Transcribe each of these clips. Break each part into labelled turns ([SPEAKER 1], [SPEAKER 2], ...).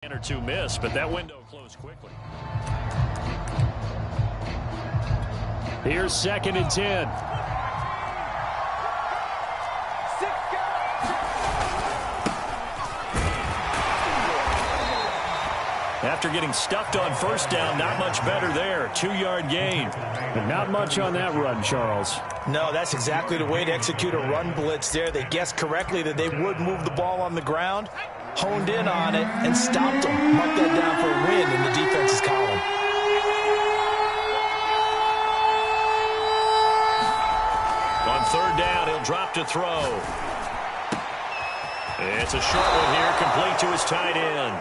[SPEAKER 1] Or two miss, but that window closed quickly. Here's 2nd and 10. After getting stuffed on first down, not much better there. 2-yard gain. But not much on that run, Charles.
[SPEAKER 2] No, that's exactly the way to execute a run blitz there. They guessed correctly that they would move the ball on the ground, honed in on it, and stopped them. Mark that down for a win in the defense's column.
[SPEAKER 1] On 3rd down, he'll drop to throw. It's a short one here, complete to his tight end.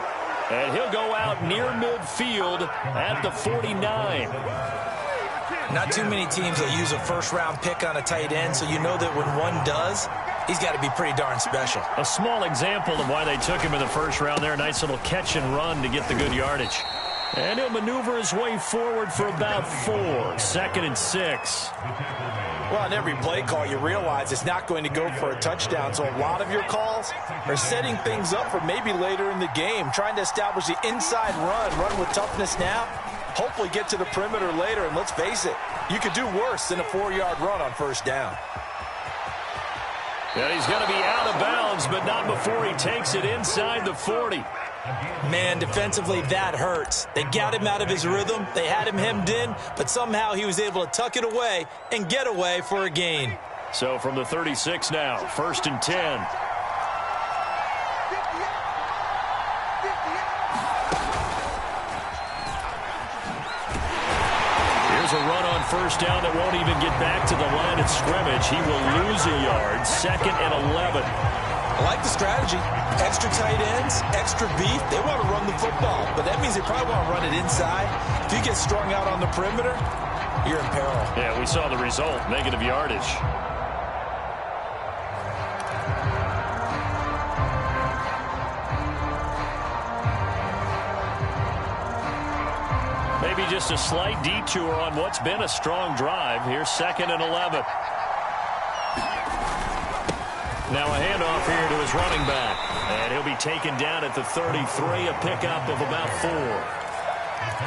[SPEAKER 1] And he'll go out near midfield at the 49.
[SPEAKER 2] Not too many teams will use a first-round pick on a tight end, so you know that when one does, he's got to be pretty darn special.
[SPEAKER 1] A small example of why they took him in the first round there. A nice little catch and run to get the good yardage. And he'll maneuver his way forward for about 4. 2nd and 6.
[SPEAKER 2] Well, on every play call, you realize it's not going to go for a touchdown. So a lot of your calls are setting things up for maybe later in the game, trying to establish the inside run with toughness now, hopefully get to the perimeter later. And let's face it, you could do worse than a 4-yard run on first down.
[SPEAKER 1] And he's going to be out of bounds, but not before he takes it inside the 40.
[SPEAKER 2] Man, defensively, that hurts. They got him out of his rhythm. They had him hemmed in, but somehow he was able to tuck it away and get away for a gain.
[SPEAKER 1] So from the 36 now, 1st and 10. Here's a run on first down that won't even get back to the line of scrimmage. He will lose a yard. 2nd and 11.
[SPEAKER 2] I like the strategy. Extra tight ends, extra beef. They want to run the football, but that means they probably want to run it inside. If you get strung out on the perimeter, you're in peril.
[SPEAKER 1] Yeah, we saw the result, negative yardage. Maybe just a slight detour on what's been a strong drive. Here's 2nd and 11. Now a handoff here to his running back. And he'll be taken down at the 33, a pickup of about 4.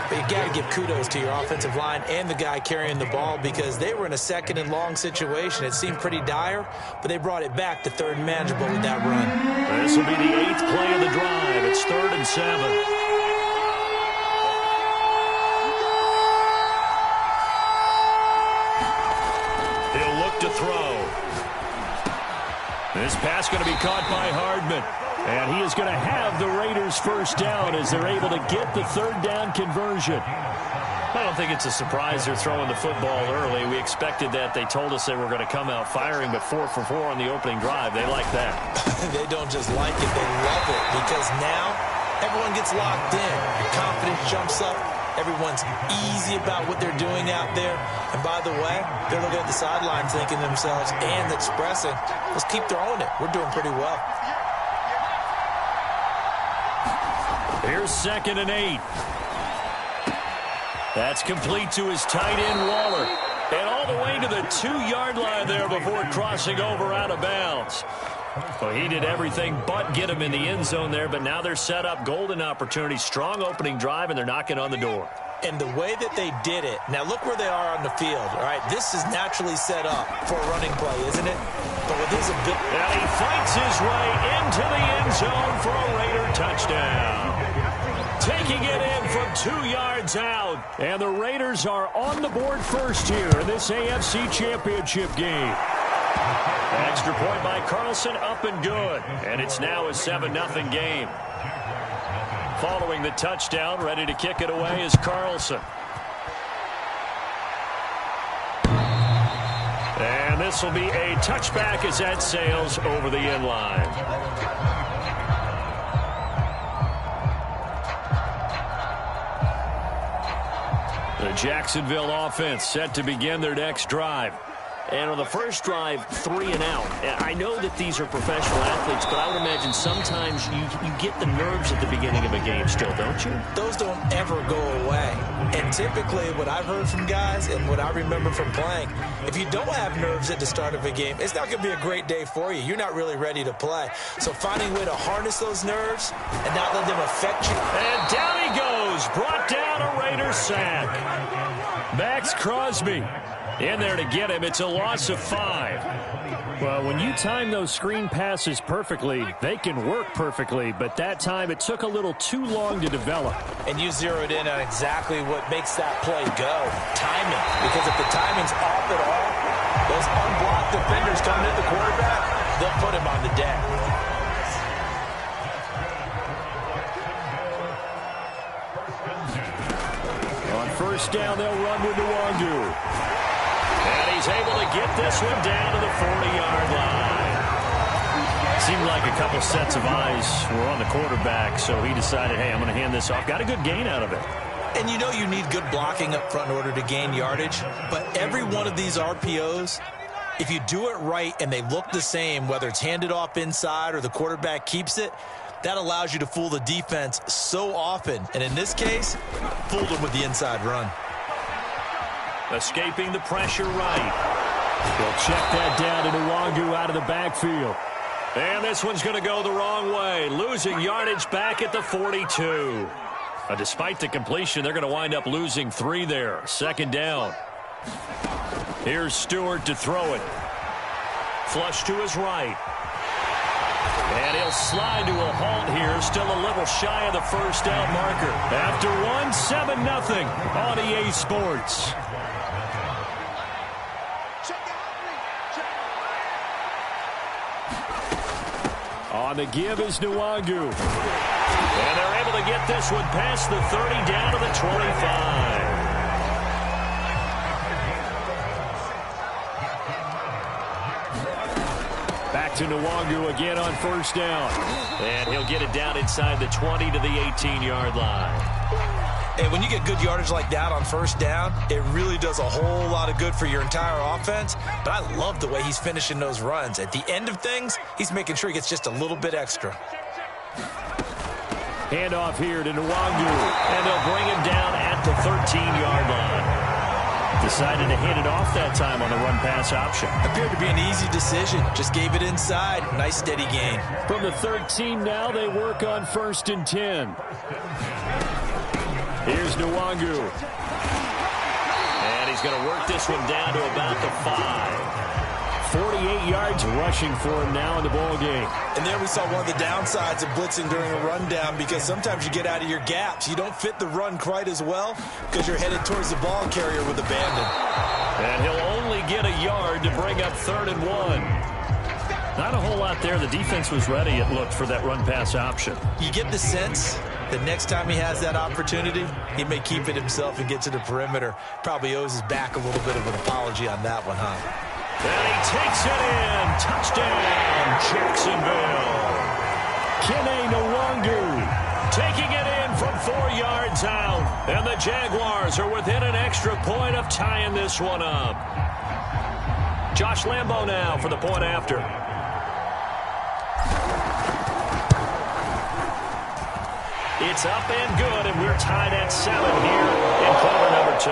[SPEAKER 2] But you got to give kudos to your offensive line and the guy carrying the ball because they were in a 2nd and long situation. It seemed pretty dire, but they brought it back to 3rd and manageable with that run.
[SPEAKER 1] This will be the 8th play of the drive. It's 3rd and 7. He'll look to throw. This pass going to be caught by Hardman. And he is going to have the Raiders first down as they're able to get the 3rd down conversion. I don't think it's a surprise they're throwing the football early. We expected that. They told us they were going to come out firing, but 4 for 4 on the opening drive. They like that.
[SPEAKER 2] They don't just like it, they love it because now everyone gets locked in. Your confidence jumps up. Everyone's easy about what they're doing out there. And by the way, they're looking at the sidelines thinking to themselves and expressing, let's keep throwing it. We're doing pretty well.
[SPEAKER 1] Here's 2nd and 8. That's complete to his tight end, Waller. And all the way to the 2-yard line there before crossing over out of bounds. Well, he did everything but get him in the end zone there, but now they're set up. Golden opportunity, strong opening drive, and they're knocking on the door.
[SPEAKER 2] And the way that they did it, now look where they are on the field, all right? This is naturally set up for a running play, isn't it? But with his ability...
[SPEAKER 1] And he fights his way into the end zone for a Raider touchdown. Taking it in from 2 yards out. And the Raiders are on the board first here in this AFC Championship game. Extra point by Carlson, up and good. And it's now a 7-0 game. Following the touchdown, ready to kick it away is Carlson. And this will be a touchback as that sails over the end line. The Jacksonville offense set to begin their next drive. And on the first drive, 3 and out. I know that these are professional athletes, but I would imagine sometimes you get the nerves at the beginning of a game still, don't you?
[SPEAKER 2] Those don't ever go away. And typically what I've heard from guys and what I remember from playing, if you don't have nerves at the start of a game, it's not going to be a great day for you. You're not really ready to play. So finding a way to harness those nerves and not let them affect you.
[SPEAKER 1] And down he goes. Brought down a Raiders sack. Max Crosby in there to get him. It's a loss of 5. Well, when you time those screen passes perfectly, they can work perfectly. But that time, it took a little too long to develop.
[SPEAKER 2] And you zeroed in on exactly what makes that play go. Timing. Because if the timing's off at all, those unblocked defenders coming at the quarterback, they'll put him on the deck.
[SPEAKER 1] On first down, they'll run with Nwangu. And he's able to get this one down to the 40-yard line. Seemed like a couple sets of eyes were on the quarterback, so he decided, hey, I'm going to hand this off. Got a good gain out of it.
[SPEAKER 2] And you know you need good blocking up front in order to gain yardage, but every one of these RPOs, if you do it right and they look the same, whether it's handed off inside or the quarterback keeps it, that allows you to fool the defense so often. And in this case, fooled them with the inside run.
[SPEAKER 1] Escaping the pressure right. They'll check that down to Nwangu out of the backfield. And this one's going to go the wrong way. Losing yardage back at the 42. Despite the completion, they're going to wind up losing 3 there. Second down. Here's Stewart to throw it. Flush to his right. And he'll slide to a halt here. Still a little shy of the first down marker. After 7-0 on EA Sports. On the give is Nwangu. And they're able to get this one past the 30 down to the 25. Back to Nwangu again on first down. And he'll get it down inside the 20 to the 18-yard line.
[SPEAKER 2] And when you get good yardage like that on first down, it really does a whole lot of good for your entire offense. But I love the way he's finishing those runs. At the end of things, he's making sure he gets just a little bit extra.
[SPEAKER 1] Handoff here to Nwangu. And they'll bring him down at the 13-yard line. Decided to hand it off that time on the run-pass option.
[SPEAKER 2] Appeared to be an easy decision. Just gave it inside. Nice, steady gain.
[SPEAKER 1] From the 13 now, they work on 1st and 10. Here's Nwangu. And he's going to work this one down to about the 5. 48 yards rushing for him now in the ball game.
[SPEAKER 2] And there we saw one of the downsides of blitzing during a rundown, because sometimes you get out of your gaps. You don't fit the run quite as well because you're headed towards the ball carrier with abandon.
[SPEAKER 1] And he'll only get a yard to bring up 3rd and 1. Not a whole lot there. The defense was ready, it looked, for that run-pass option.
[SPEAKER 2] You get the sense the next time he has that opportunity, he may keep it himself and get to the perimeter. Probably owes his back a little bit of an apology on that one, huh?
[SPEAKER 1] And he takes it in. Touchdown, Jacksonville. Kene Nwangu taking it in from 4 yards out. And the Jaguars are within an extra point of tying this one up. Josh Lambo now for the point after. It's up and good, and we're tied at 7 here in quarter number 2.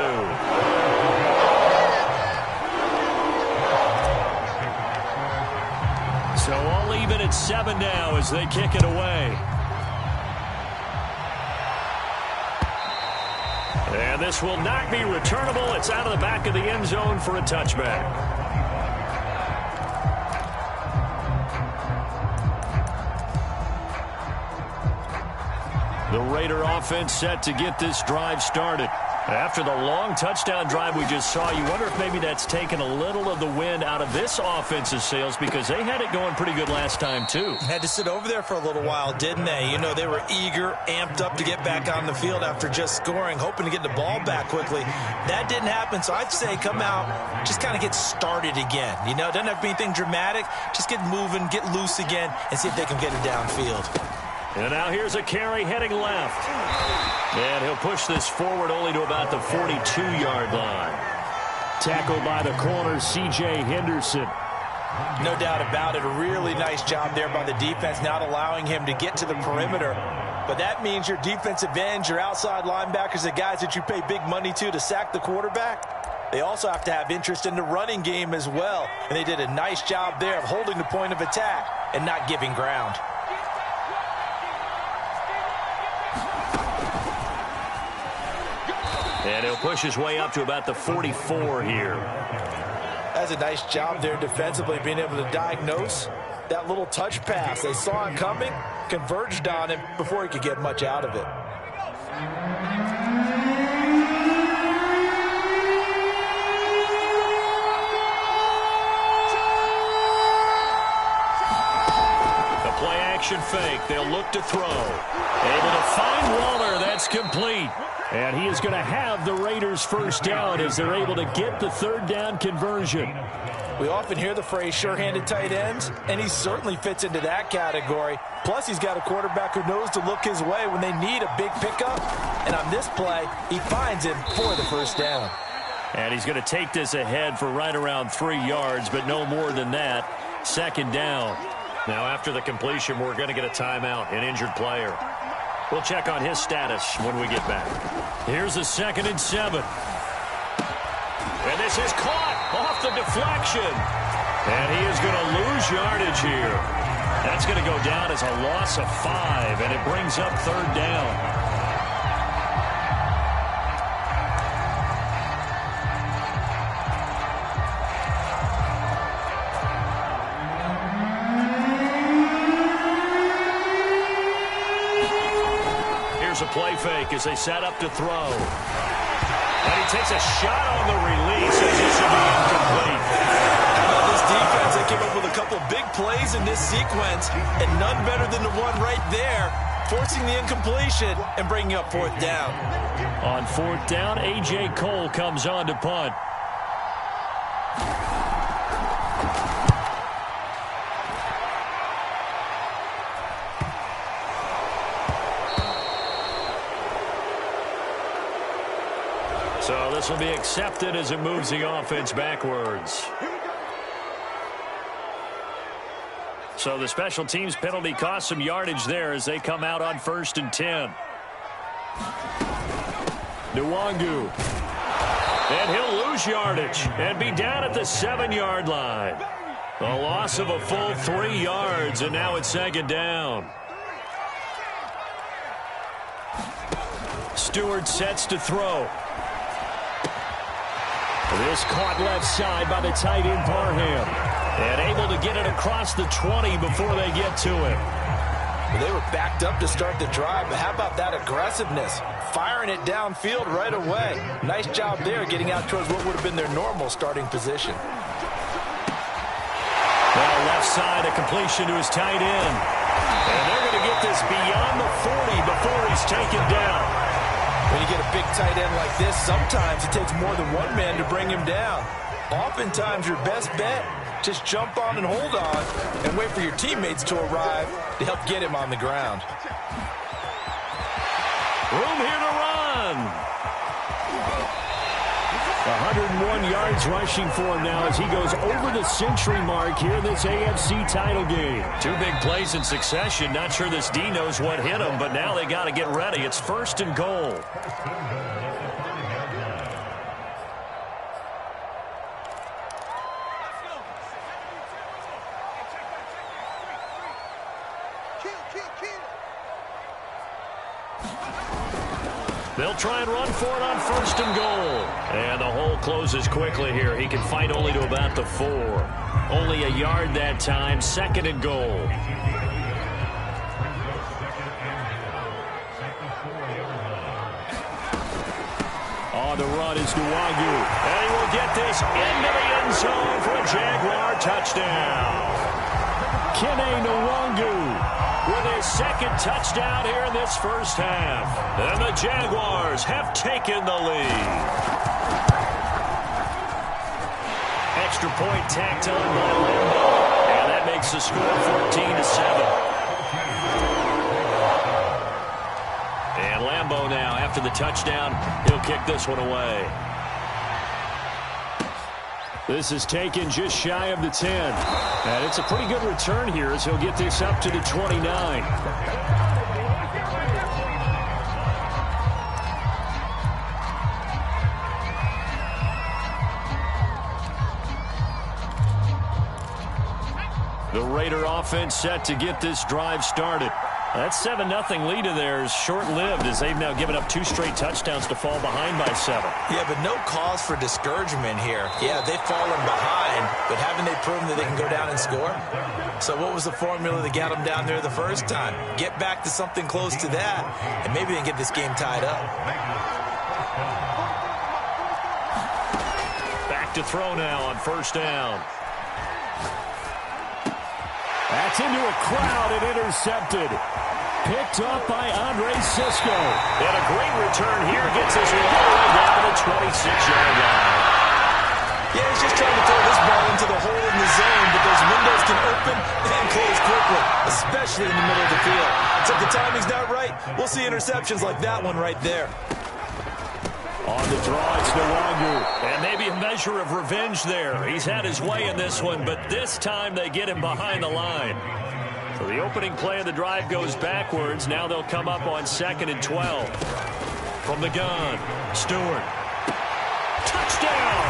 [SPEAKER 1] So all even at 7 now as they kick it away. And this will not be returnable. It's out of the back of the end zone for a touchback. The Raider offense set to get this drive started. After the long touchdown drive we just saw, you wonder if maybe that's taken a little of the wind out of this offense's sails, because they had it going pretty good last time, too.
[SPEAKER 2] Had to sit over there for a little while, didn't they? You know, they were eager, amped up to get back on the field after just scoring, hoping to get the ball back quickly. That didn't happen, so I'd say come out, just kind of get started again. You know, it doesn't have to be anything dramatic. Just get moving, get loose again, and see if they can get it downfield.
[SPEAKER 1] And now here's a carry heading left. And he'll push this forward only to about the 42-yard line. Tackled by the corner, C.J. Henderson.
[SPEAKER 2] No doubt about it. A really nice job there by the defense, not allowing him to get to the perimeter. But that means your defensive ends, your outside linebackers, the guys that you pay big money to sack the quarterback, they also have to have interest in the running game as well. And they did a nice job there of holding the point of attack and not giving ground.
[SPEAKER 1] And he'll push his way up to about the 44 here.
[SPEAKER 2] That's a nice job there defensively, being able to diagnose that little touch pass. They saw it coming, converged on him before he could get much out of it.
[SPEAKER 1] The play action fake. They'll look to throw. Able to find Waller. That's complete. And he is going to have the Raiders first down as they're able to get the third down conversion.
[SPEAKER 2] We often hear the phrase sure-handed tight ends, and he certainly fits into that category. Plus, he's got a quarterback who knows to look his way when they need a big pickup. And on this play, he finds him for the first down.
[SPEAKER 1] And he's going to take this ahead for right around 3 yards, but no more than that. Second down. Now, after the completion, we're going to get a timeout, an injured player. We'll check on his status when we get back. Here's a 2nd and 7. And this is caught off the deflection. And he is going to lose yardage here. That's going to go down as a loss of 5, and it brings up third down. A play fake as they set up to throw. And he takes a shot on the release as this should be incomplete.
[SPEAKER 2] This defense, they came up with a couple of big plays in this sequence, and none better than the one right there, forcing the incompletion and bringing up fourth down.
[SPEAKER 1] On fourth down, A.J. Cole comes on to punt. So this will be accepted as it moves the offense backwards. So the special teams penalty cost some yardage there as they come out on 1st and 10. Nwangu. And he'll lose yardage and be down at the 7-yard line. A loss of a full 3 yards, and now it's 2nd down. Stewart sets to throw. This caught left side by the tight end Parham. And able to get it across the 20 before they get to it.
[SPEAKER 2] Well, they were backed up to start the drive, but how about that aggressiveness? Firing it downfield right away. Nice job there getting out towards what would have been their normal starting position.
[SPEAKER 1] Well, left side, a completion to his tight end. And they're going to get this beyond the 40 before he's taken down.
[SPEAKER 2] When you get a big tight end like this, sometimes it takes more than one man to bring him down. Oftentimes, your best bet, just jump on and hold on and wait for your teammates to arrive to help get him on the ground.
[SPEAKER 1] Room here to run. 101 yards rushing for him now as he goes over the century mark here in this AFC title game. 2 big plays in succession. Not sure this D knows what hit him, but now they got to get ready. It's 1st and goal. They'll try and run for it on 1st and goal. And the hole closes quickly here. He can fight only to about the 4. Only a yard that time. 2nd and goal. On the run is Nwangu. And he will get this into the end zone for a Jaguar touchdown. Kene Nwangu with his 2nd touchdown here in this first half. And the Jaguars have taken the lead. Extra point tacked on by Lambo. And that makes the score 14-7. And Lambo now, after the touchdown, he'll kick this one away. This is taken just shy of the 10. And it's a pretty good return here as he'll get this up to the 29. The Raider offense set to get this drive started. That 7-0 lead of theirs short-lived as they've now given up 2 straight touchdowns to fall behind by 7.
[SPEAKER 2] Yeah, but no cause for discouragement here. Yeah, they've fallen behind, but haven't they proven that they can go down and score? So what was the formula that got them down there the first time? Get back to something close to that, and maybe they can get this game tied up.
[SPEAKER 1] Back to throw now on first down. That's into a crowd and intercepted. Picked up by Andre Cisco. And a great return here gets us all the way down to the 26-yard line.
[SPEAKER 2] Yeah, he's just trying to throw this ball into the hole in the zone, but those windows can open and close quickly, especially in the middle of the field. So if the timing's not right, we'll see interceptions like that one right there.
[SPEAKER 1] On the draw, it's Nwangu. And maybe a measure of revenge there. He's had his way in this one, but this time they get him behind the line. So the opening play of the drive goes backwards. Now they'll come up on 2nd and 12. From the gun, Stewart. Touchdown!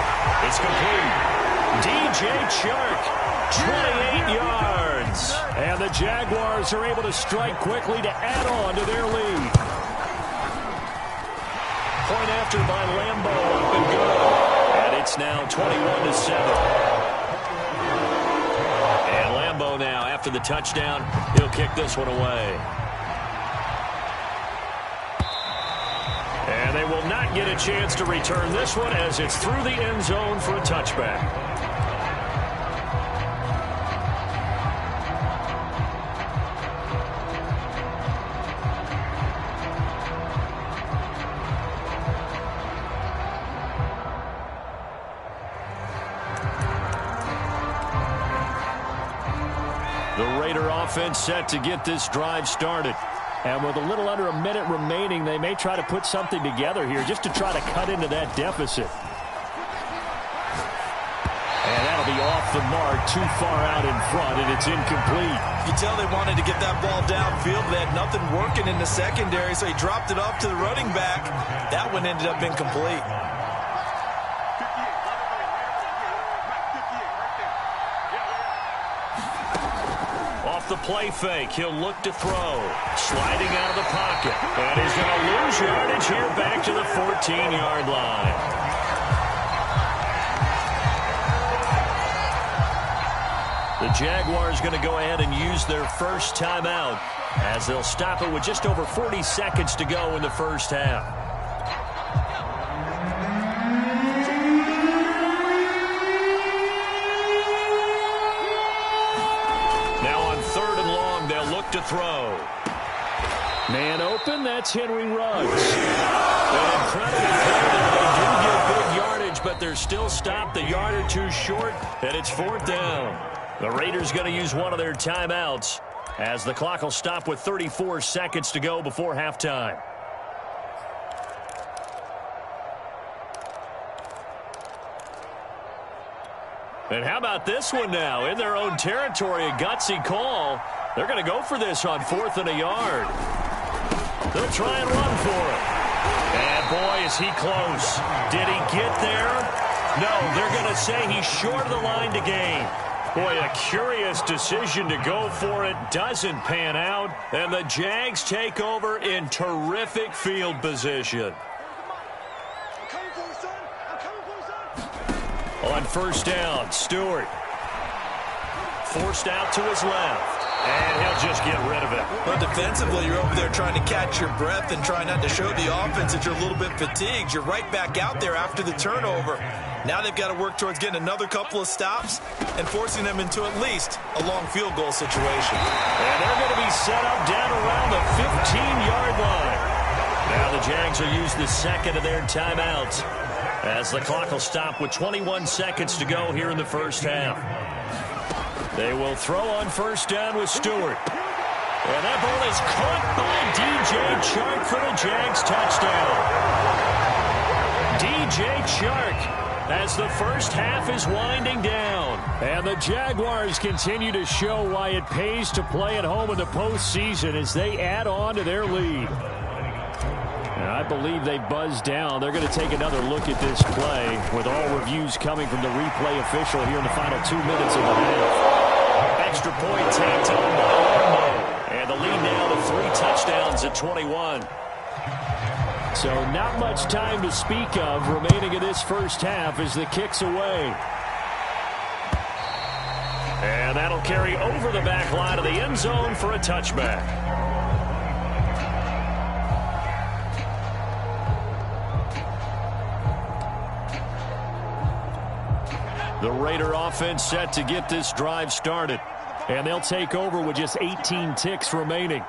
[SPEAKER 1] It's complete. DJ Chark, 28 yards. And the Jaguars are able to strike quickly to add on to their lead. Point after by Lambo, up and good. And it's now 21-7. And Lambo now, after the touchdown, he'll kick this one away. And they will not get a chance to return this one as it's through the end zone for a touchback. Offense set to get this drive started. And with a little under a minute remaining, they may try to put something together here just to try to cut into that deficit. And that'll be off the mark, too far out in front, and it's incomplete.
[SPEAKER 2] You tell they wanted to get that ball downfield. They had nothing working in the secondary, so he dropped it off to the running back. That one ended up incomplete.
[SPEAKER 1] The play fake. He'll look to throw. Sliding out of the pocket. And he's going to lose yardage here back to the 14-yard line. The Jaguars going to go ahead and use their first timeout as they'll stop it with just over 40 seconds to go in the first half. To throw. Man open, that's Henry Ruggs. An incredible play there. They do get big yardage, but they're still stopped a yard or two short, and it's 4th down. The Raiders going to use one of their timeouts as the clock will stop with 34 seconds to go before halftime. And how about this one now? In their own territory, a gutsy call. They're going to go for this on 4th and a yard. They'll try and run for it. And boy, is he close. Did he get there? No, they're going to say he's short of the line to gain. Boy, a curious decision to go for it. Doesn't pan out. And the Jags take over in terrific field position. On first down, Stewart. Forced out to his left. And he'll just get rid of it.
[SPEAKER 2] Well, defensively, you're over there trying to catch your breath and try not to show the offense that you're a little bit fatigued. You're right back out there after the turnover. Now they've got to work towards getting another couple of stops and forcing them into at least a long field goal situation.
[SPEAKER 1] And they're going to be set up down around the 15-yard line. Now the Jags will use the second of their timeouts as the clock will stop with 21 seconds to go here in the first half. They will throw on first down with Stewart. And that ball is caught by DJ Chark for the Jags touchdown. DJ Chark as the first half is winding down. And the Jaguars continue to show why it pays to play at home in the postseason as they add on to their lead. And I believe they buzzed down. They're going to take another look at this play with all reviews coming from the replay official here in the final 2 minutes of the half. Extra point tacked on by Lambeau. And the lead now to 3 touchdowns at 21. So not much time to speak of remaining in this first half as the kick's away. And that'll carry over the back line of the end zone for a touchback. The Raider offense set to get this drive started. And they'll take over with just 18 ticks remaining.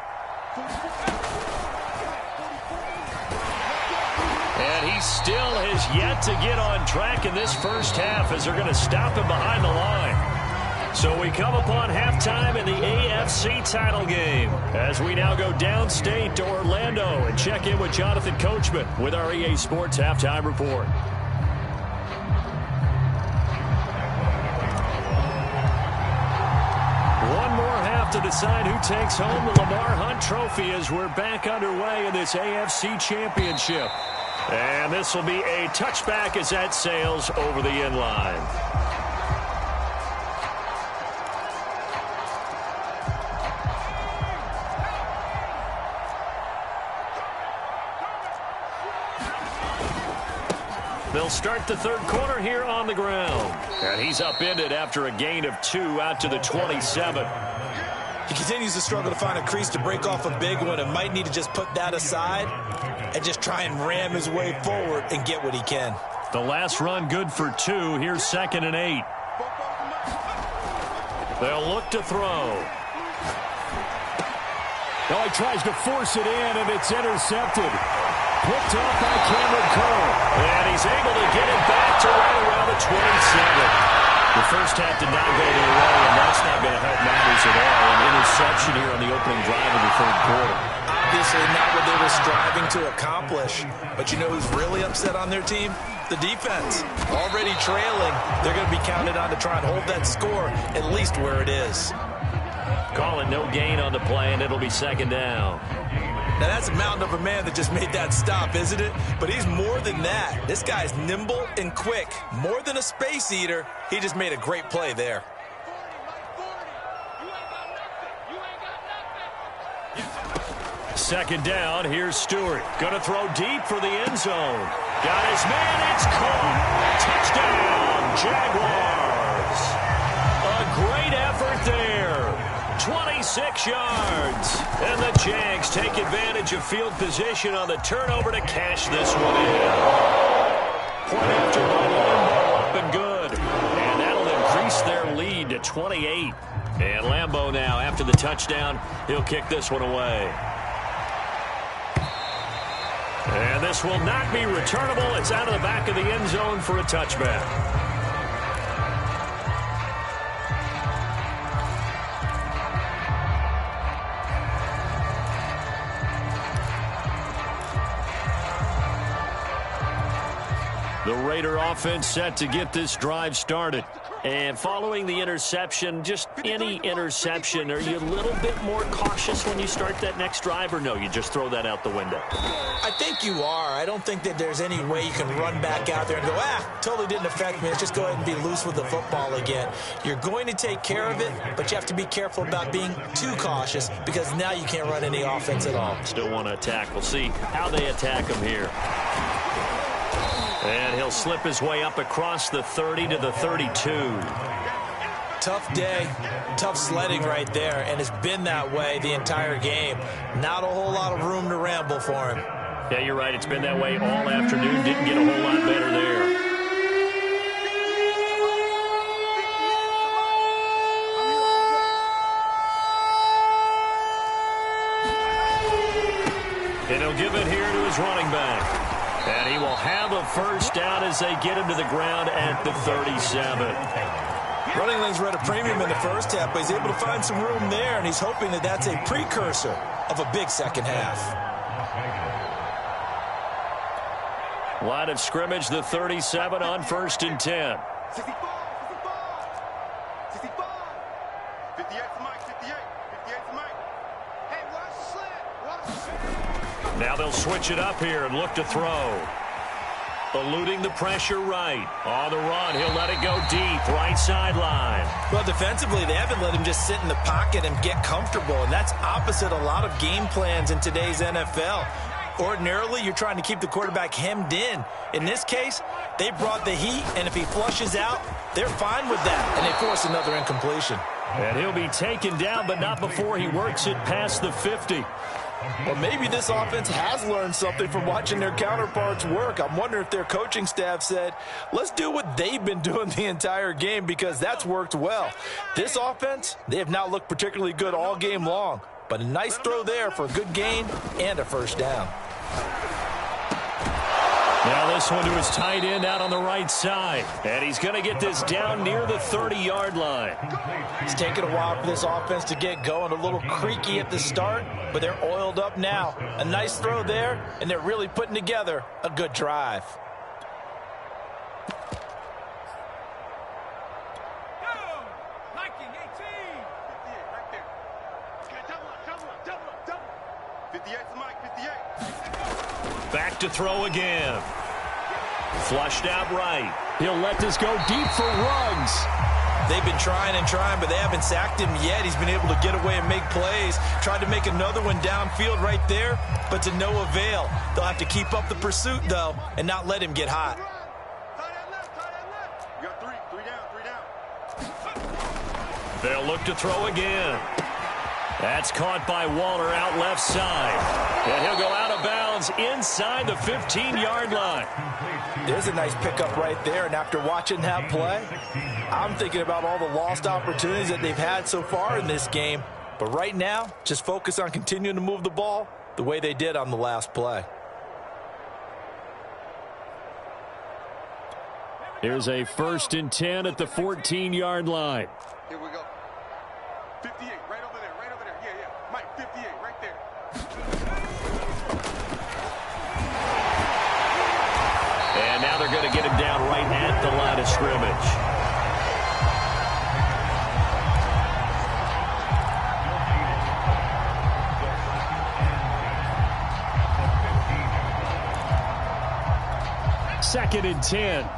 [SPEAKER 1] And he still has yet to get on track in this first half as they're going to stop him behind the line. So we come upon halftime in the AFC title game as we now go downstate to Orlando and check in with Jonathan Coachman with our EA Sports Halftime Report. One more half to decide who takes home the Lamar Hunt Trophy as we're back underway in this AFC Championship. And this will be a touchback as that sails over the end line. They'll start the third quarter here on the ground. And he's upended after a gain of 2 out to the 27.
[SPEAKER 2] He continues to struggle to find a crease to break off a big one and might need to just put that aside and just try and ram his way forward and get what he can.
[SPEAKER 1] The last run good for 2. Here's 2nd and 8. They'll look to throw. Now he tries to force it in, and it's intercepted. Picked off by Cameron Curl. And he's able to get it back to right around the 27. The first half did not go their way, and that's not going to help matters at all. An interception here on the opening drive of the third quarter.
[SPEAKER 2] Obviously not what they were striving to accomplish. But you know who's really upset on their team? The defense. Already trailing. They're going to be counted on to try and hold that score at least where it is.
[SPEAKER 1] Call it no gain on the play, and it'll be 2nd down.
[SPEAKER 2] Now, that's a mountain of a man that just made that stop, isn't it? But he's more than that. This guy's nimble and quick. More than a space eater. He just made a great play there.
[SPEAKER 1] Second down, here's Stewart. Going to throw deep for the end zone. Got his man, it's caught. Touchdown, Jaguars. A great effort there. 26 yards. And the Jags take advantage of field position on the turnover to cash this one in. Point after by Lambeau, up and good. And that'll increase their lead to 28. And Lambeau now, after the touchdown, he'll kick this one away. And this will not be returnable. It's out of the back of the end zone for a touchback. The Raider offense set to get this drive started. And following the interception, just any interception, are you a little bit more cautious when you start that next drive, or no, you just throw that out the window?
[SPEAKER 2] I think you are. I don't think that there's any way you can run back out there and go, totally didn't affect me. Let's just go ahead and be loose with the football again. You're going to take care of it, but you have to be careful about being too cautious because now you can't run any offense at all.
[SPEAKER 1] Still want to attack. We'll see how they attack him here. And he'll slip his way up across the 30 to the 32.
[SPEAKER 2] Tough day, tough sledding right there, and it's been that way the entire game. Not a whole lot of room to ramble for him.
[SPEAKER 1] Yeah, you're right. It's been that way all afternoon. Didn't get a whole lot better there. And he'll give it here to his running back. And he will have a first down as they get him to the ground at the 37.
[SPEAKER 2] Running lanes were at a premium in the first half, but he's able to find some room there, and he's hoping that that's a precursor of a big second half.
[SPEAKER 1] Line of scrimmage, the 37 on 1st and 10.
[SPEAKER 3] 65, 65. 58 to Mike, 58. 58 to Mike. Hey, watch the slant. Watch the slant.
[SPEAKER 1] Now they'll switch it up here and look to throw. Eluding the pressure right. On the run, he'll let it go deep. Right sideline.
[SPEAKER 2] Well, defensively, they haven't let him just sit in the pocket and get comfortable, and that's opposite a lot of game plans in today's NFL. Ordinarily, you're trying to keep the quarterback hemmed in. In this case, they brought the heat, and if he flushes out, they're fine with that, and they force another incompletion.
[SPEAKER 1] And he'll be taken down, but not before he works it past the 50.
[SPEAKER 2] Well, maybe this offense has learned something from watching their counterparts work. I'm wondering if their coaching staff said, let's do what they've been doing the entire game, because that's worked well. This offense, they have not looked particularly good all game long, but a nice throw there for a good gain and a first down.
[SPEAKER 1] Now this one to his tight end out on the right side. And he's going to get this down near the 30-yard line.
[SPEAKER 2] It's taken a while for this offense to get going. A little creaky at the start, but they're oiled up now. A nice throw there, and they're really putting together a good drive.
[SPEAKER 1] Back to throw again. Flushed out right. He'll let this go deep for Ruggs.
[SPEAKER 2] They've been trying and trying, but they haven't sacked him yet. He's been able to get away and make plays. Tried to make another one downfield right there, but to no avail. They'll have to keep up the pursuit, though, and not let him get hot.
[SPEAKER 3] You got three down.
[SPEAKER 1] They'll look to throw again. That's caught by Waller out left side. And he'll go out of bounds inside the 15-yard line.
[SPEAKER 2] There's a nice pickup right there, and after watching that play, I'm thinking about all the lost opportunities that they've had so far in this game. But right now, just focus on continuing to move the ball the way they did on the last play.
[SPEAKER 1] Here's a 1st and 10 at the 14-yard line.
[SPEAKER 3] Here we go. 58, right over there, right over there. Yeah. Mike, 58, right there.
[SPEAKER 1] And now they're going to get him down right at the line of scrimmage. Second and 10.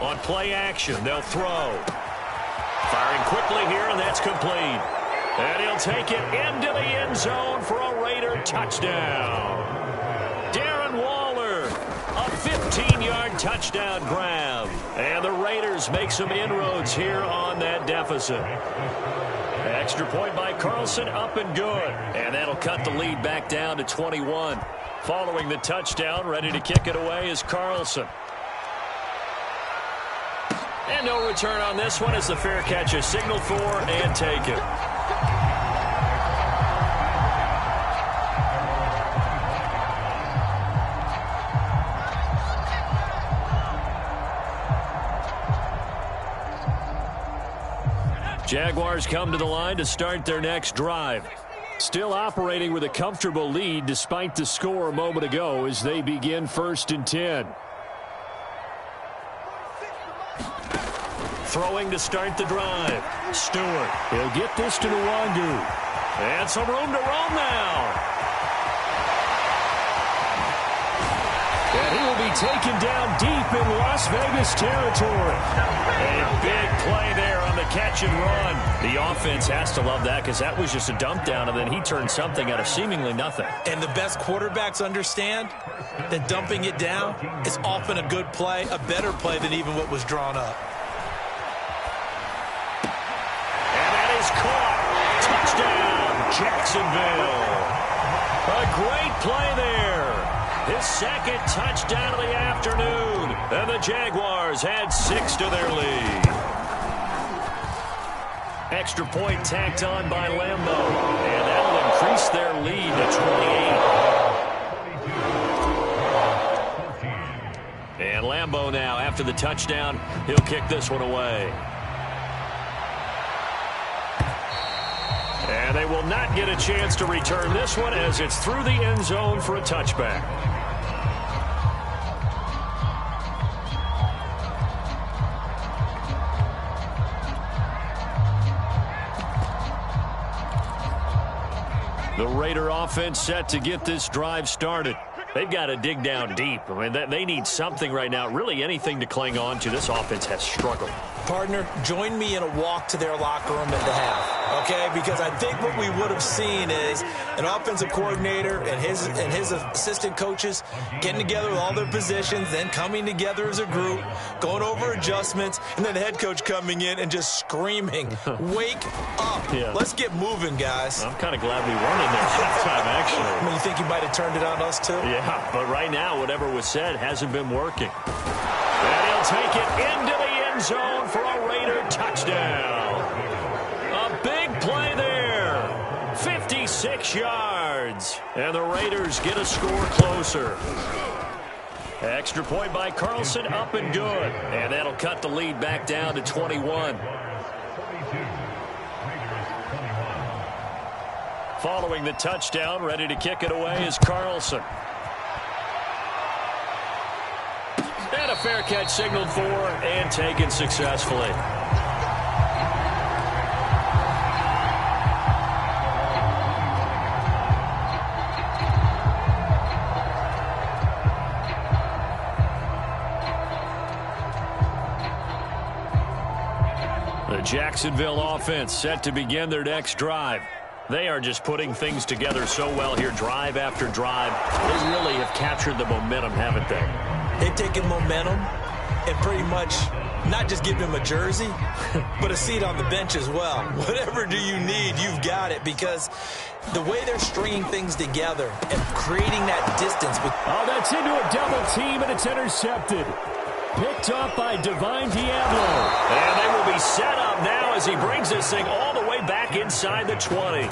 [SPEAKER 1] On play action, they'll throw. Firing quickly here, and that's complete. And he'll take it into the end zone for a Raider touchdown. Darren Waller, a 15-yard touchdown grab. And the Raiders make some inroads here on that deficit. Extra point by Carlson, up and good. And that'll cut the lead back down to 21. Following the touchdown, ready to kick it away is Carlson. And no return on this one as the fair catch is signaled for and taken. Jaguars come to the line to start their next drive. Still operating with a comfortable lead despite the score a moment ago as they begin 1st and 10. Throwing to start the drive. Stewart. He'll get this to Nwangu. And some room to roam now. And he will be taken down deep in Las Vegas territory. A big play there on the catch and run. The offense has to love that because that was just a dump down, and then he turned something out of seemingly nothing.
[SPEAKER 2] And the best quarterbacks understand that dumping it down is often a good play, a better play than even what was drawn up.
[SPEAKER 1] Caught. Touchdown, Jacksonville. A great play there. His second touchdown of the afternoon. And the Jaguars add 6 to their lead. Extra point tacked on by Lambo. And that will increase their lead to 28. And Lambo now, after the touchdown, he'll kick this one away. they will not get a chance to return this one as it's through the end zone for a touchback. The Raider offense set to get this drive started. They've got to dig down deep. I mean, they need something right now, really anything to cling on to. This offense has struggled.
[SPEAKER 2] Partner, join me in a walk to their locker room at the half, okay? Because I think what we would have seen is an offensive coordinator and his assistant coaches getting together with all their positions, then coming together as a group, going over adjustments, and then the head coach coming in and just screaming, wake up. Yeah. Let's get moving, guys.
[SPEAKER 1] I'm kind of glad we weren't in there halftime, actually.
[SPEAKER 2] I mean, you think you might have turned it on us, too?
[SPEAKER 1] Yeah, but right now, whatever was said hasn't been working. And he'll take it into the end zone for a Raider touchdown. A big play there. 56 yards. And the Raiders get a score closer. Extra point by Carlson, up and good. And that'll cut the lead back down to 21. Following the touchdown, ready to kick it away is Carlson. And a fair catch signaled for and taken successfully. The Jacksonville offense set to begin their next drive. They are just putting things together so well here, drive after drive. They really have captured the momentum, haven't they?
[SPEAKER 2] They've taken momentum and pretty much not just given him a jersey, but a seat on the bench as well. Whatever do you need, you've got it, because the way they're stringing things together and creating that distance.
[SPEAKER 1] Oh, that's into a double team, and it's intercepted. Picked up by Divine Diablo. And they will be set up now as he brings this thing all the way back inside the 20.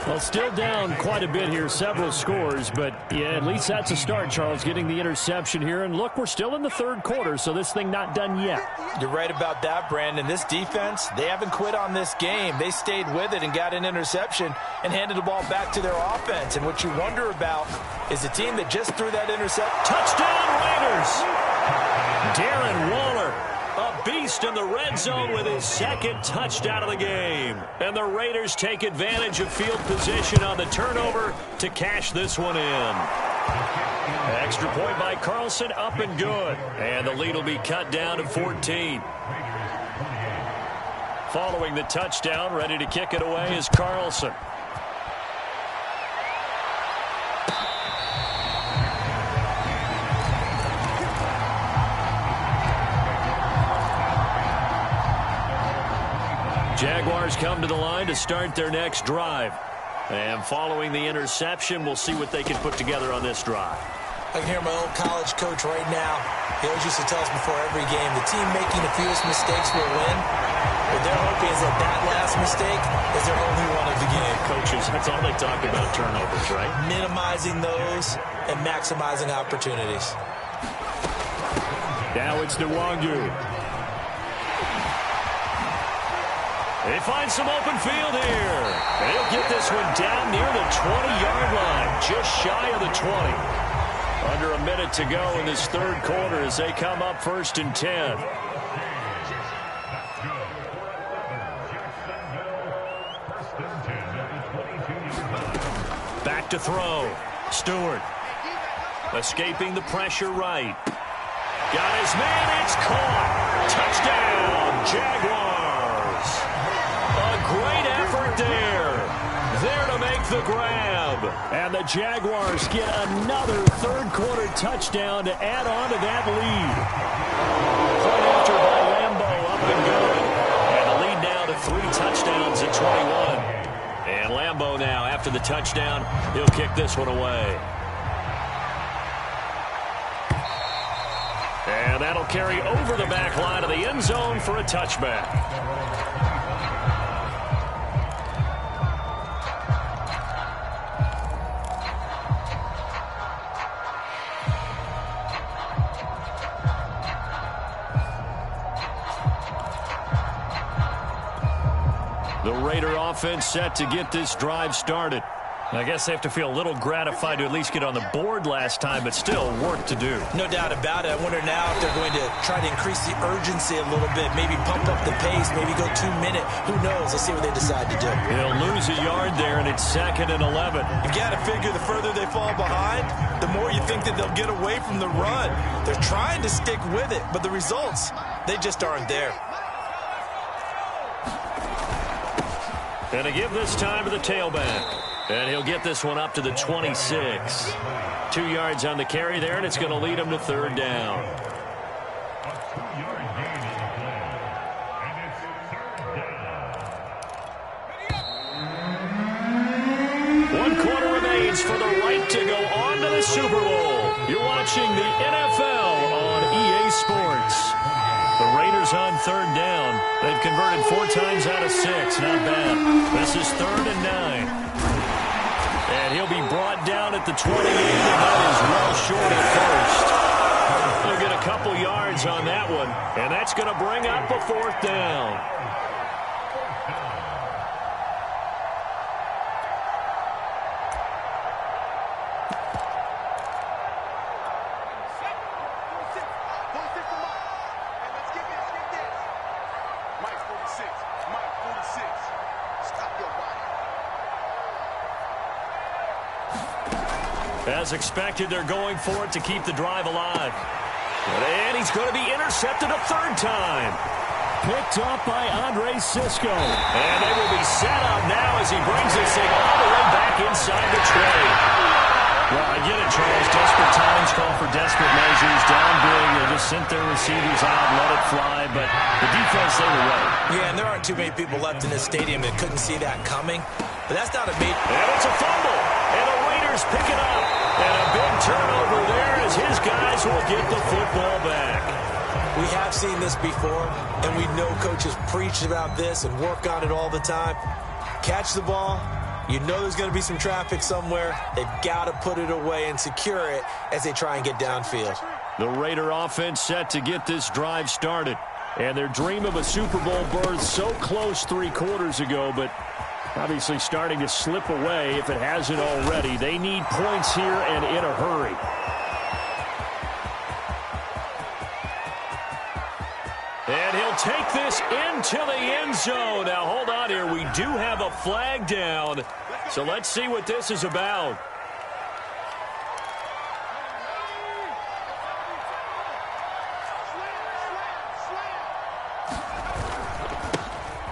[SPEAKER 1] Well, still down quite a bit here, several scores, but yeah, at least that's a start, Charles, getting the interception here. And look, we're still in the third quarter, so this thing not done yet.
[SPEAKER 2] You're right about that, Brandon. This defense, they haven't quit on this game. They stayed with it and got an interception and handed the ball back to their offense. And what you wonder about is the team that just threw that interception.
[SPEAKER 1] Touchdown, Raiders! Darren Waller, a beast in the red zone with his second touchdown of the game. And the Raiders take advantage of field position on the turnover to cash this one in. Extra point by Carlson, up and good. And the lead will be cut down to 14. Following the touchdown, ready to kick it away is Carlson. Jaguars come to the line to start their next drive. And following the interception, we'll see what they can put together on this drive.
[SPEAKER 2] I can hear my old college coach right now. He always used to tell us before every game, the team making the fewest mistakes will win. What they're hoping is that last mistake is their only one of the game.
[SPEAKER 1] Coaches, that's all they talk about, turnovers, right?
[SPEAKER 2] Minimizing those and maximizing opportunities.
[SPEAKER 1] Now it's Nwangu. They find some open field here. They'll get this one down near the 20-yard line, just shy of the 20. Under a minute to go in this third quarter as they come up 1st and 10. Back to throw. Stewart. Escaping the pressure right. Got his man. It's caught. Touchdown, Jaguars. Great effort there. There to make the grab. And the Jaguars get another third-quarter touchdown to add on to that lead. Point after by Lambo, up and good. And the lead now to 3 touchdowns at 21. And Lambo now, after the touchdown, he'll kick this one away. And that'll carry over the back line of the end zone for a touchback. The Raider offense set to get this drive started. I guess they have to feel a little gratified to at least get on the board last time, but still work to do.
[SPEAKER 2] No doubt about it. I wonder now if they're going to try to increase the urgency a little bit, maybe pump up the pace, maybe go 2-minute. Who knows? Let's see what they decide to do.
[SPEAKER 1] They'll lose a yard there, and it's 2nd and 11.
[SPEAKER 2] You got to figure the further they fall behind, the more you think that they'll get away from the run. They're trying to stick with it, but the results, they just aren't there.
[SPEAKER 1] And to give this time to the tailback. And he'll get this one up to the 26. 2 yards on the carry there, and it's going to lead him to 3rd down. 1 quarter remains for the right to go on to the Super Bowl. You're watching the NFL on EA Sports. The Raiders on 3rd down. They've converted 4 times out of 6. Not bad. This is 3rd and 9. And he'll be brought down at the 28, and that is well short at first. They'll get a couple yards on that one, and that's going to bring up a 4th down. As expected, they're going for it to keep the drive alive. And he's going to be intercepted a 3rd time. Picked up by Andre Cisco. And they will be set up now as he brings this thing all the way back inside the tray. Well, I get it, Charles. Desperate times call for desperate measures. Down big, they just sent their receivers out, let it fly. But the defense, they were ready.
[SPEAKER 2] Yeah, and there aren't too many people left in this stadium that couldn't see that coming. But that's not a big...
[SPEAKER 1] And it's a fumble. And the Raiders pick it up. And a big turnover there as his guys will get the football back.
[SPEAKER 2] We have seen this before, and we know coaches preach about this and work on it all the time. Catch the ball. You know there's going to be some traffic somewhere. They've got to put it away and secure it as they try and get downfield.
[SPEAKER 1] The Raider offense set to get this drive started. And their dream of a Super Bowl berth so close 3 quarters ago, but obviously starting to slip away if it hasn't already. They need points here and in a hurry. And he'll take this into the end zone. Now, hold on here. We do have a flag down. So let's see what this is about.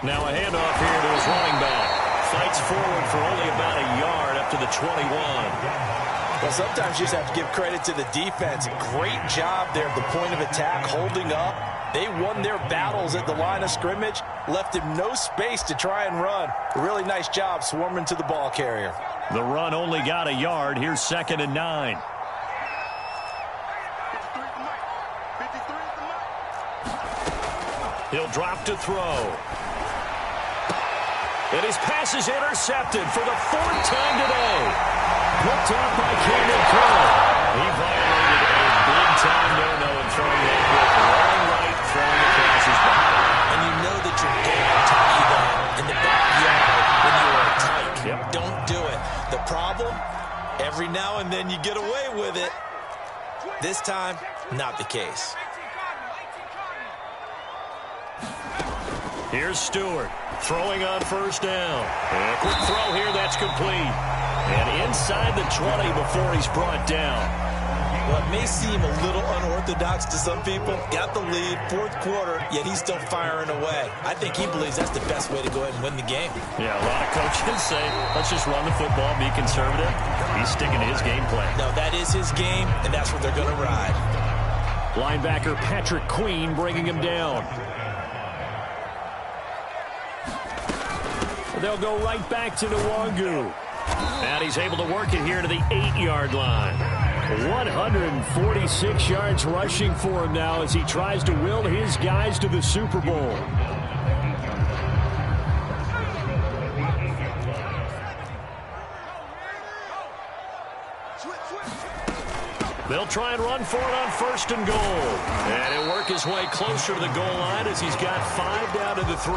[SPEAKER 1] Now a handoff here to his running back. Fights forward for only about a yard up to the 21.
[SPEAKER 2] Well, sometimes you just have to give credit to the defense. Great job there at the point of attack, holding up. They won their battles at the line of scrimmage, left him no space to try and run. A really nice job swarming to the ball carrier.
[SPEAKER 1] The run only got a yard. Here's 2nd and 9. He'll drop to throw. And his pass is intercepted for the 4th time today. Picked up by Cameron Curl. He violated a big-time no-no in throwing that quick. Long right, throwing across his body.
[SPEAKER 2] And you know that you're going to be that in the backyard when you are tight.
[SPEAKER 1] Yep.
[SPEAKER 2] Don't do it. The problem, every now and then you get away with it. This time, not the case.
[SPEAKER 1] Here's Stewart throwing on 1st down. And a quick throw here, that's complete. And inside the 20 before he's brought down.
[SPEAKER 2] Well, it may seem a little unorthodox to some people. Got the lead, 4th quarter, yet he's still firing away. I think he believes that's the best way to go ahead and win the game.
[SPEAKER 1] Yeah, a lot of coaches say, let's just run the football, be conservative. He's sticking to his game plan.
[SPEAKER 2] No, that is his game, and that's what they're going to ride.
[SPEAKER 1] Linebacker Patrick Queen bringing him down. They'll go right back to Nwangu. And he's able to work it here to the 8-yard line. 146 yards rushing for him now as he tries to will his guys to the Super Bowl. They'll try and run for it on 1st and goal. And he'll work his way closer to the goal line as he's got 5 down to the 3.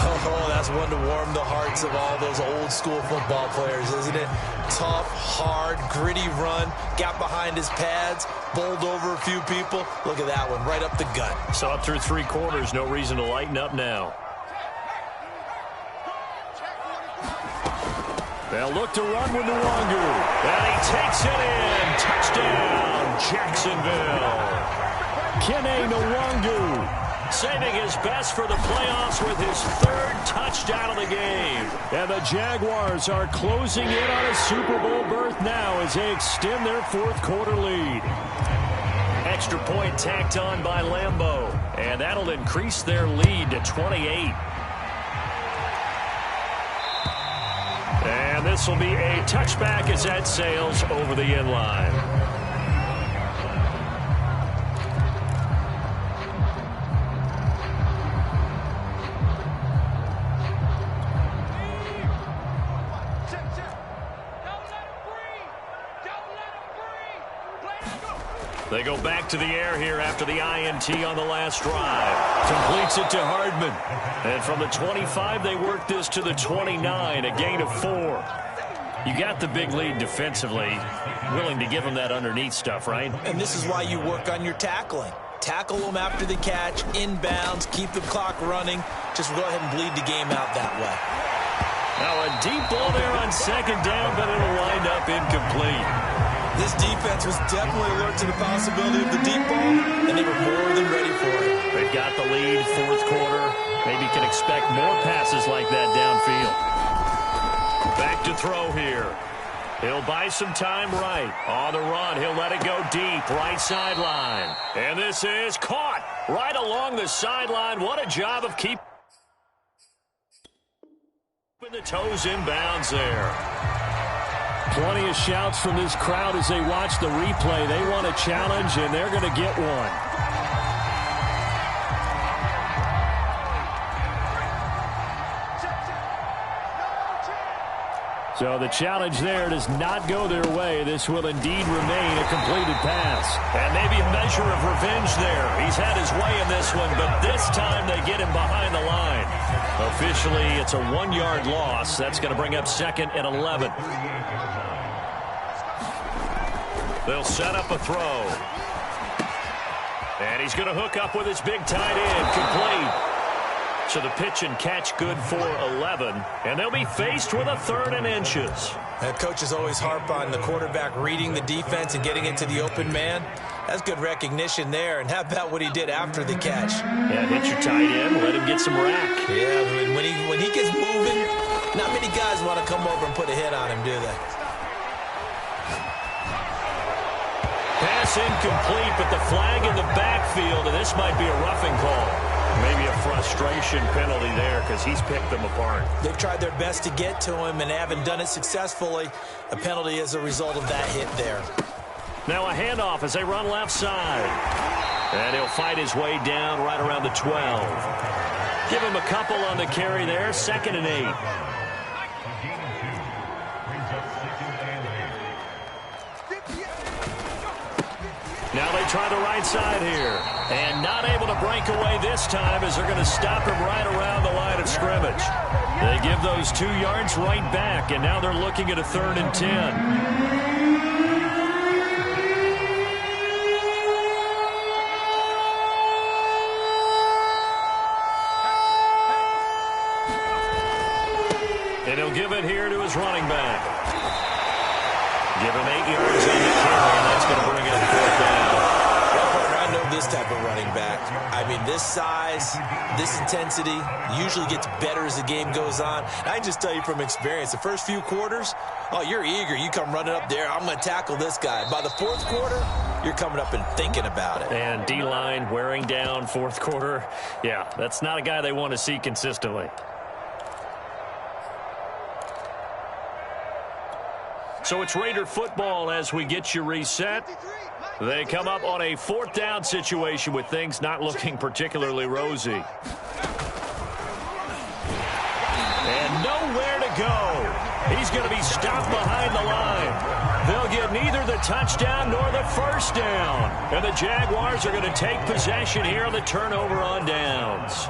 [SPEAKER 2] Oh, Oh, that's one to warm the hearts of all those old school football players, isn't it? Tough, hard, gritty run, got behind his pads, bowled over a few people. Look at that one, right up the gut.
[SPEAKER 1] So up through 3 quarters, no reason to lighten up now. They'll look to run with Nwangu. And he takes it in. Touchdown, Jacksonville. Kene Nwangu saving his best for the playoffs with his 3rd touchdown of the game. And the Jaguars are closing in on a Super Bowl berth now as they extend their 4th quarter lead. Extra point tacked on by Lambeau. And that'll increase their lead to 28. And this will be a touchback as that sails over the end line. They go back to the air here after the INT on the last drive. Completes it to Hardman. And from the 25, they work this to the 29, a gain of 4. You got the big lead defensively. Willing to give them that underneath stuff, right?
[SPEAKER 2] And this is why you work on your tackling. Tackle them after the catch, inbounds, keep the clock running. Just go ahead and bleed the game out that way.
[SPEAKER 1] Now a deep ball there on 2nd down, but it'll wind up incomplete.
[SPEAKER 2] This defense was definitely alert to the possibility of the deep ball, and they were more than ready for it.
[SPEAKER 1] They've got the lead, 4th quarter. Maybe can expect more passes like that downfield. Back to throw here. He'll buy some time right. On the run, he'll let it go deep, right sideline. And this is caught right along the sideline. What a job of keeping the toes inbounds there. Plenty of shouts from this crowd as they watch the replay. They want a challenge, and they're going to get one. So the challenge there does not go their way. This will indeed remain a completed pass. And maybe a measure of revenge there. He's had his way in this one, but this time they get him behind the line. Officially, it's a 1-yard loss. That's going to bring up 2nd and 11. They'll set up a throw. And he's going to hook up with his big tight end. Complete. So the pitch and catch good for 11. And they'll be faced with a 3rd and inches.
[SPEAKER 2] Coaches always harp on the quarterback reading the defense and getting into the open man. That's good recognition there. And how about what he did after the catch?
[SPEAKER 1] Yeah, hit your tight end, let him get some rack.
[SPEAKER 2] Yeah, when he gets moving, not many guys want to come over and put a hit on him, do they?
[SPEAKER 1] Pass incomplete, but the flag in the backfield, and this might be a roughing call. Maybe a frustration penalty there because he's picked them apart.
[SPEAKER 2] They've tried their best to get to him and haven't done it successfully. A penalty as a result of that hit there.
[SPEAKER 1] Now a handoff as they run left side. And he'll fight his way down right around the 12. Give him a couple on the carry there, 2nd and 8. Now they try the right side here. And not able to break away this time as they're going to stop him right around the line of scrimmage. They give those 2 yards right back, and now they're looking at a 3rd and 10. And he'll give it here to his running back. Give him 8 yards on the carry, and that's going to bring it 4th down.
[SPEAKER 2] I know this type of running back. I mean, this size, this intensity usually gets better as the game goes on. And I can just tell you from experience, the first few quarters, oh, you're eager. You come running up there, I'm going to tackle this guy. By the 4th quarter, you're coming up and thinking about it.
[SPEAKER 1] And D-line wearing down 4th quarter. Yeah, that's not a guy they want to see consistently. So it's Raider football as we get you reset. They come up on a 4th down situation with things not looking particularly rosy. And nowhere to go. He's going to be stopped behind the line. They'll get neither the touchdown nor the 1st down. And the Jaguars are going to take possession here on the turnover on downs.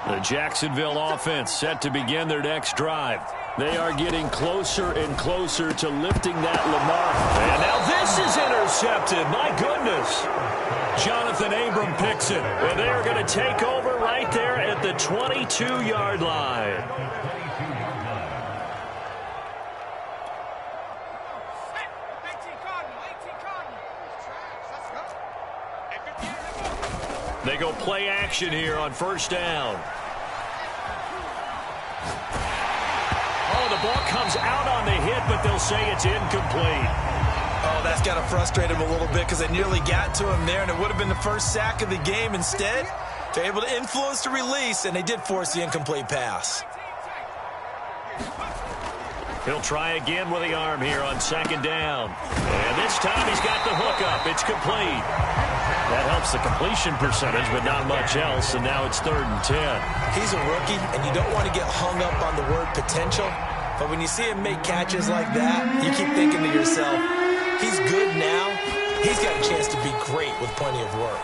[SPEAKER 1] The Jacksonville offense set to begin their next drive. They are getting closer and closer to lifting that Lamar. And now this is intercepted. My goodness. Jonathan Abram picks it. And they are going to take over right there at the 22-yard line. They go play action here on first down. Oh, the ball comes out on the hit, but they'll say it's incomplete.
[SPEAKER 2] Oh, that's got to frustrate him a little bit because they nearly got to him there, and it would have been the first sack of the game. Instead, they're able to influence the release, and they did force the incomplete pass.
[SPEAKER 1] He'll try again with the arm here on second down. And this time he's got the hook up. It's complete. That helps the completion percentage, but not much else, and now it's 3rd and 10.
[SPEAKER 2] He's a rookie, and you don't want to get hung up on the word potential, but when you see him make catches like that, you keep thinking to yourself, he's good now. He's got a chance to be great with plenty of work.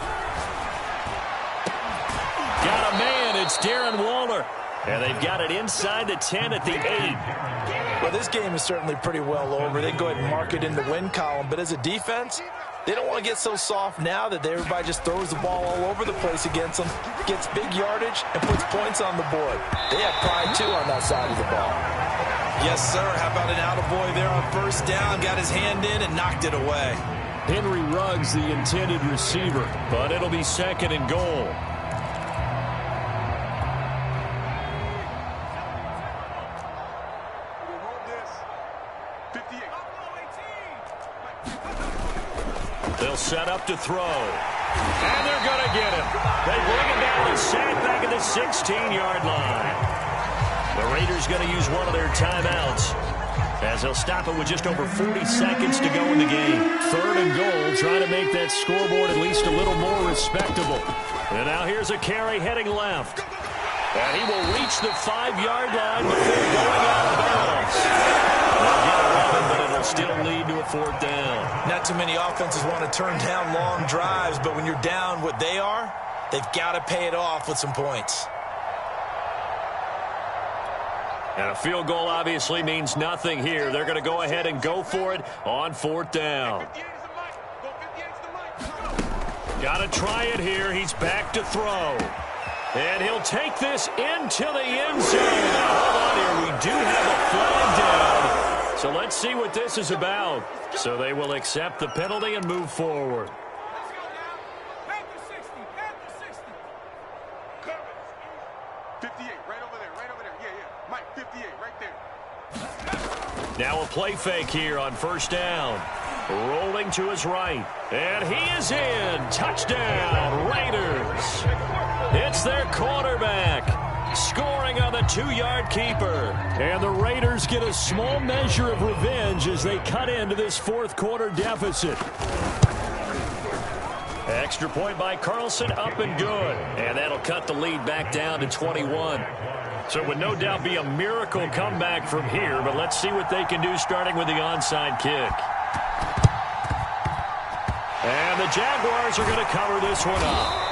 [SPEAKER 1] Got a man. It's Darren Waller. And they've got it inside the 10 at the 8.
[SPEAKER 2] Well, this game is certainly pretty well over. They go ahead and mark it in the win column, but as a defense, they don't want to get so soft now that everybody just throws the ball all over the place against them, gets big yardage, and puts points on the board. They have pride, too, on that side of the ball. Yes, sir. How about an attaboy there on first down? Got his hand in and knocked it away.
[SPEAKER 1] Henry Ruggs, the intended receiver, but it'll be 2nd and goal. They'll set up to throw. And they're going to get him. They bring him down and sack back at the 16-yard line. The Raiders going to use one of their timeouts as they'll stop it with just over 40 seconds to go in the game. 3rd and goal, trying to make that scoreboard at least a little more respectable. And now here's a carry heading left. And he will reach the 5-yard line before going out of bounds. They'll get 11, but it'll still lead to a 4th down.
[SPEAKER 2] Not too many offenses want to turn down long drives, but when you're down what they are, they've got to pay it off with some points.
[SPEAKER 1] And a field goal obviously means nothing here. They're going to go ahead and go for it on 4th down. Got to try it here. He's back to throw. And he'll take this into the end zone. Now, hold on here. We do have a flag down. So let's see what this is about. So they will accept the penalty and move forward. Now a play fake here on first down. Rolling to his right. And he is in. Touchdown, Raiders. It's their quarterback scoring on the 2-yard keeper. And the Raiders get a small measure of revenge as they cut into this 4th quarter deficit. Extra point by Carlson, up and good. And that'll cut the lead back down to 21. So it would no doubt be a miracle comeback from here, but let's see what they can do starting with the onside kick. And the Jaguars are going to cover this one up.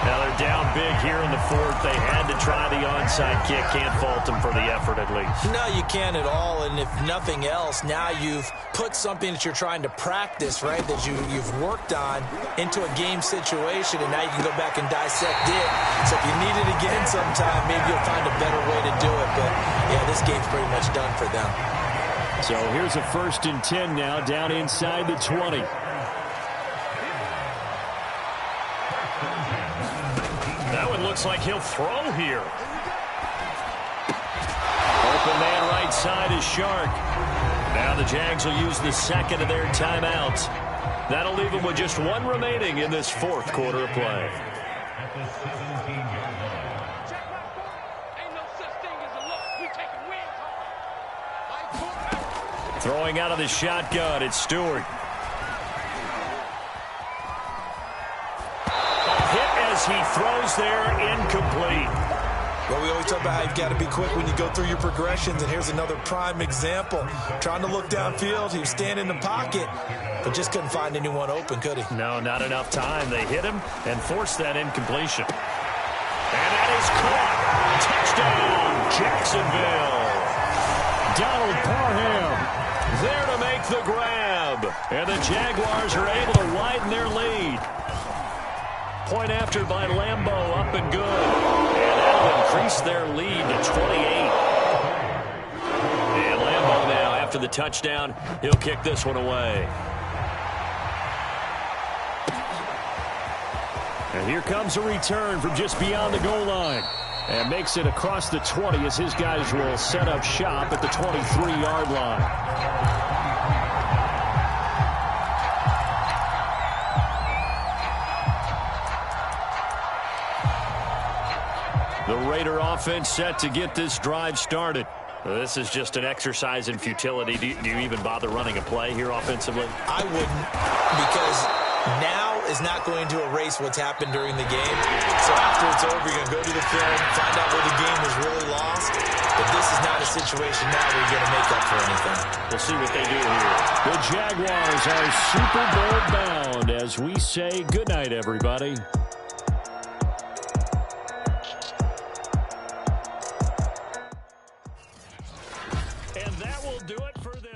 [SPEAKER 1] Now they're down big here in the 4th. They had to try the onside kick. Can't fault them for the effort at least.
[SPEAKER 2] No, you can't at all. And if nothing else, now you've put something that you're trying to practice, right, that you've worked on into a game situation, and now you can go back and dissect it. So if you need it again sometime, maybe you'll find a better way to do it. But, yeah, this game's pretty much done for them.
[SPEAKER 1] So here's a 1st and 10 now, down inside the 20. That one looks like he'll throw here. Open man right side is Shark. Now the Jags will use the 2nd of their timeouts. That'll leave them with just one remaining in this 4th quarter of play. Throwing out of the shotgun, it's Stewart. He throws there, incomplete.
[SPEAKER 2] Well, we always talk about how you've got to be quick when you go through your progressions, and here's another prime example. Trying to look downfield, he was standing in the pocket, but just couldn't find anyone open, could he?
[SPEAKER 1] No, not enough time. They hit him and forced that incompletion. And that is caught. Touchdown, Jacksonville. Donald Parham there to make the grab. And the Jaguars are able to widen their lead. Point after by Lambeau, up and good. And that'll increase their lead to 28. And Lambeau now, after the touchdown, he'll kick this one away. And here comes a return from just beyond the goal line. And makes it across the 20 as his guys will set up shop at the 23-yard line. The Raider offense set to get this drive started. This is just an exercise in futility. Do you even bother running a play here offensively?
[SPEAKER 2] I wouldn't, because now is not going to erase what's happened during the game. So after it's over, you're going to go to the film, find out where the game was really lost. But this is not a situation now where you're going to make up for anything.
[SPEAKER 1] We'll see what they do here. The Jaguars are Super Bowl bound as we say goodnight, everybody.